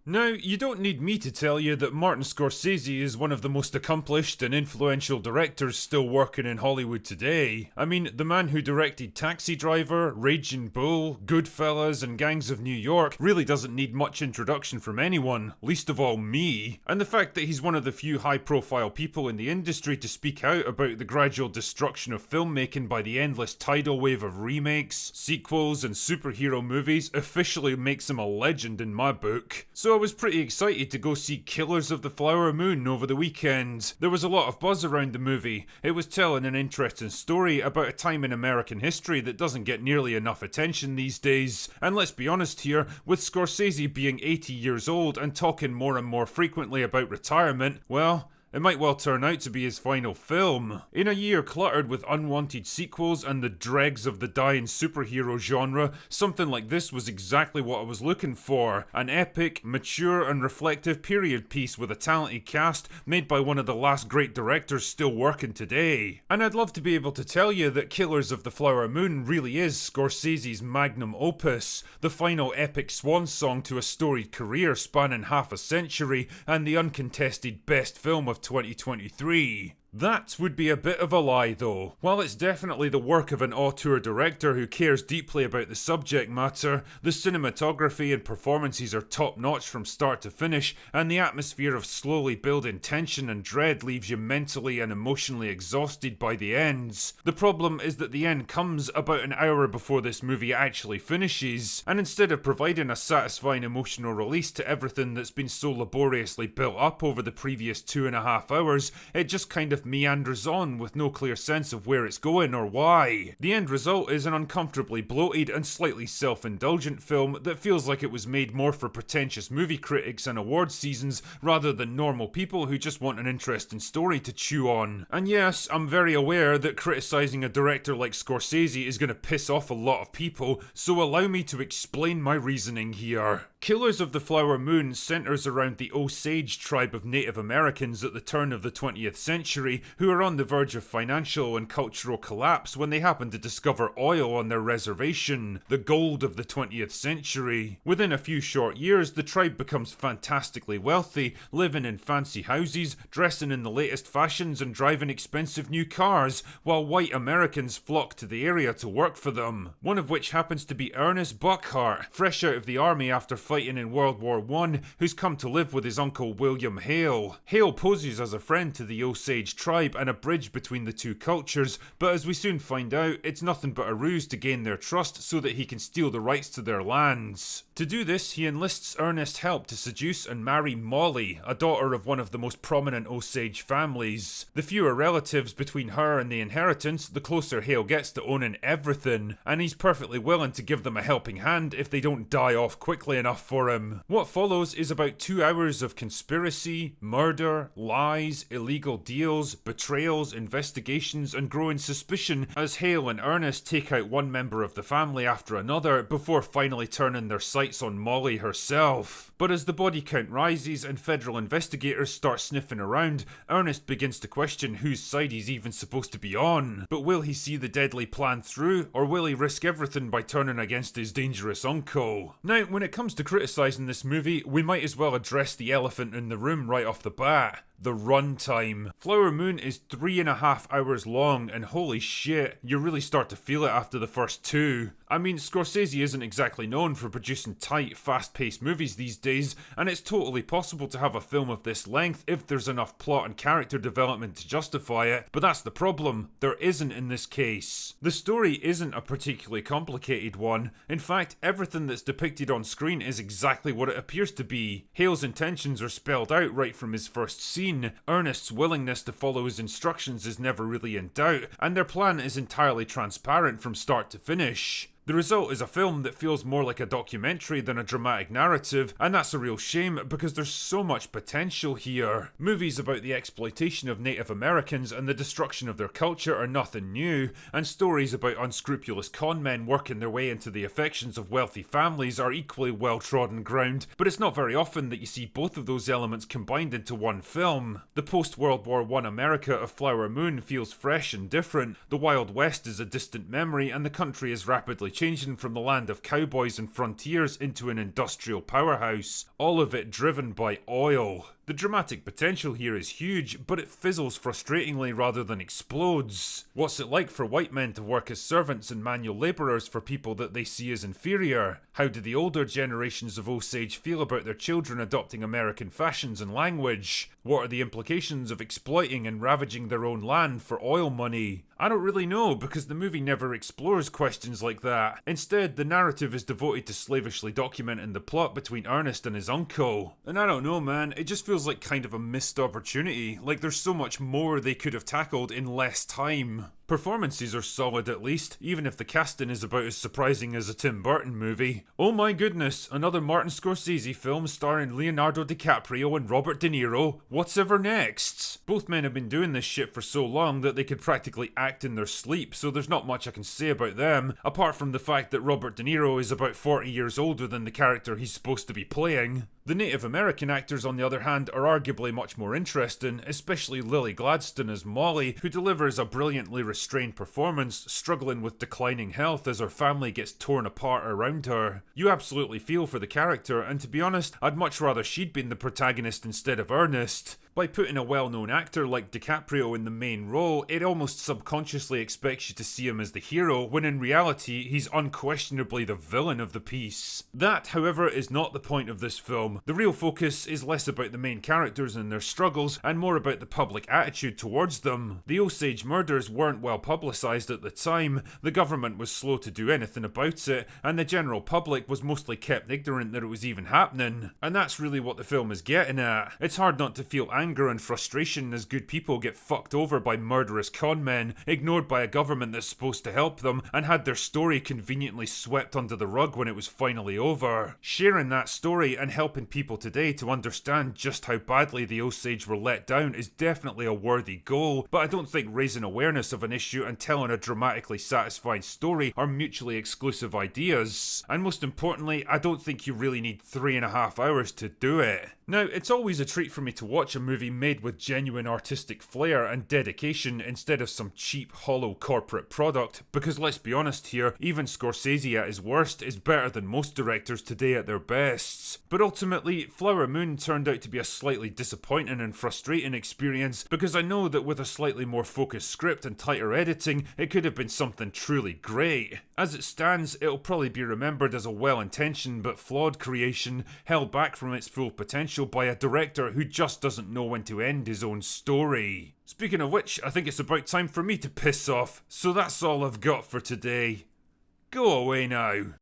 Now, you don't need me to tell you that Martin Scorsese is one of the most accomplished and influential directors still working in Hollywood today. I mean, the man who directed Taxi Driver, Raging Bull, Goodfellas, and Gangs of New York really doesn't need much introduction from anyone, least of all me. And the fact that he's one of the few high-profile people in the industry to speak out about the gradual destruction of filmmaking by the endless tidal wave of remakes, sequels, and superhero movies officially makes him a legend in my book. So I was pretty excited to go see Killers of the Flower Moon over the weekend. There was a lot of buzz around the movie. It was telling an interesting story about a time in American history that doesn't get nearly enough attention these days. And let's be honest here, with Scorsese being 80 years old and talking more and more frequently about retirement, well, it might well turn out to be his final film. In a year cluttered with unwanted sequels and the dregs of the dying superhero genre, something like this was exactly what I was looking for. An epic, mature and reflective period piece with a talented cast made by one of the last great directors still working today. And I'd love to be able to tell you that Killers of the Flower Moon really is Scorsese's magnum opus, the final epic swan song to a storied career spanning half a century and the uncontested best film of 2023. That would be a bit of a lie though. While it's definitely the work of an auteur director who cares deeply about the subject matter, the cinematography and performances are top notch from start to finish, and the atmosphere of slowly building tension and dread leaves you mentally and emotionally exhausted by the ends. The problem is that the end comes about an hour before this movie actually finishes, and instead of providing a satisfying emotional release to everything that's been so laboriously built up over the previous 2.5 hours, it just kind of meanders on with no clear sense of where it's going or why. The end result is an uncomfortably bloated and slightly self-indulgent film that feels like it was made more for pretentious movie critics and award seasons rather than normal people who just want an interesting story to chew on. And yes, I'm very aware that criticising a director like Scorsese is going to piss off a lot of people, so allow me to explain my reasoning here. Killers of the Flower Moon centres around the Osage tribe of Native Americans at the turn of the 20th century who are on the verge of financial and cultural collapse when they happen to discover oil on their reservation, the gold of the 20th century. Within a few short years, the tribe becomes fantastically wealthy, living in fancy houses, dressing in the latest fashions and driving expensive new cars, while white Americans flock to the area to work for them. One of which happens to be Ernest Buckhart, fresh out of the army after fighting in World War I, who's come to live with his uncle William Hale. Hale poses as a friend to the Osage tribe and a bridge between the two cultures, but as we soon find out, it's nothing but a ruse to gain their trust so that he can steal the rights to their lands. To do this, he enlists Ernest's help to seduce and marry Molly, a daughter of one of the most prominent Osage families. The fewer relatives between her and the inheritance, the closer Hale gets to owning everything, and he's perfectly willing to give them a helping hand if they don't die off quickly enough for him. What follows is about 2 hours of conspiracy, murder, lies, illegal deals, betrayals, investigations, and growing suspicion as Hale and Ernest take out one member of the family after another before finally turning their sights on Molly herself. But as the body count rises and federal investigators start sniffing around, Ernest begins to question whose side he's even supposed to be on. But will he see the deadly plan through, or will he risk everything by turning against his dangerous uncle? Now, when it comes to criticising this movie, we might as well address the elephant in the room right off the bat. The runtime. Flower Moon is 3.5 hours long, and holy shit, you really start to feel it after the first two. I mean, Scorsese isn't exactly known for producing tight, fast-paced movies these days, and it's totally possible to have a film of this length if there's enough plot and character development to justify it, but that's the problem. There isn't in this case. The story isn't a particularly complicated one. In fact, everything that's depicted on screen is exactly what it appears to be. Hale's intentions are spelled out right from his first scene. Ernest's willingness to follow his instructions is never really in doubt, and their plan is entirely transparent from start to finish. The result is a film that feels more like a documentary than a dramatic narrative, and that's a real shame because there's so much potential here. Movies about the exploitation of Native Americans and the destruction of their culture are nothing new, and stories about unscrupulous conmen working their way into the affections of wealthy families are equally well-trodden ground, but it's not very often that you see both of those elements combined into one film. The post-World War I America of Flower Moon feels fresh and different, the Wild West is a distant memory, and the country is rapidly changing from the land of cowboys and frontiers into an industrial powerhouse, all of it driven by oil. The dramatic potential here is huge, but it fizzles frustratingly rather than explodes. What's it like for white men to work as servants and manual labourers for people that they see as inferior? How do the older generations of Osage feel about their children adopting American fashions and language? What are the implications of exploiting and ravaging their own land for oil money? I don't really know, because the movie never explores questions like that. Instead, the narrative is devoted to slavishly documenting the plot between Ernest and his uncle. And I don't know, man, it just feels like kind of a missed opportunity. Like there's so much more they could have tackled in less time. Performances are solid at least, even if the casting is about as surprising as a Tim Burton movie. Oh my goodness, another Martin Scorsese film starring Leonardo DiCaprio and Robert De Niro. What's ever next? Both men have been doing this shit for so long that they could practically act in their sleep, so there's not much I can say about them, apart from the fact that Robert De Niro is about 40 years older than the character he's supposed to be playing. The Native American actors, on the other hand, are arguably much more interesting, especially Lily Gladstone as Molly, who delivers a brilliantly restrained performance, struggling with declining health as her family gets torn apart around her. You absolutely feel for the character, and to be honest, I'd much rather she'd been the protagonist instead of Ernest. By putting a well-known actor like DiCaprio in the main role, it almost subconsciously expects you to see him as the hero, when in reality, he's unquestionably the villain of the piece. That, however, is not the point of this film. The real focus is less about the main characters and their struggles, and more about the public attitude towards them. The Osage murders weren't well publicised at the time, the government was slow to do anything about it, and the general public was mostly kept ignorant that it was even happening. And that's really what the film is getting at. It's hard not to feel anger and frustration as good people get fucked over by murderous conmen, ignored by a government that's supposed to help them, and had their story conveniently swept under the rug when it was finally over. Sharing that story and helping people today to understand just how badly the Osage were let down is definitely a worthy goal, but I don't think raising awareness of an issue and telling a dramatically satisfying story are mutually exclusive ideas. And most importantly, I don't think you really need 3.5 hours to do it. Now, it's always a treat for me to watch a movie made with genuine artistic flair and dedication instead of some cheap, hollow corporate product, because let's be honest here, even Scorsese at his worst is better than most directors today at their bests. But ultimately, Flower Moon turned out to be a slightly disappointing and frustrating experience, because I know that with a slightly more focused script and tighter editing, it could have been something truly great. As it stands, it'll probably be remembered as a well-intentioned but flawed creation, held back from its full potential by a director who just doesn't know when to end his own story. Speaking of which, I think it's about time for me to piss off, so that's all I've got for today. Go away now.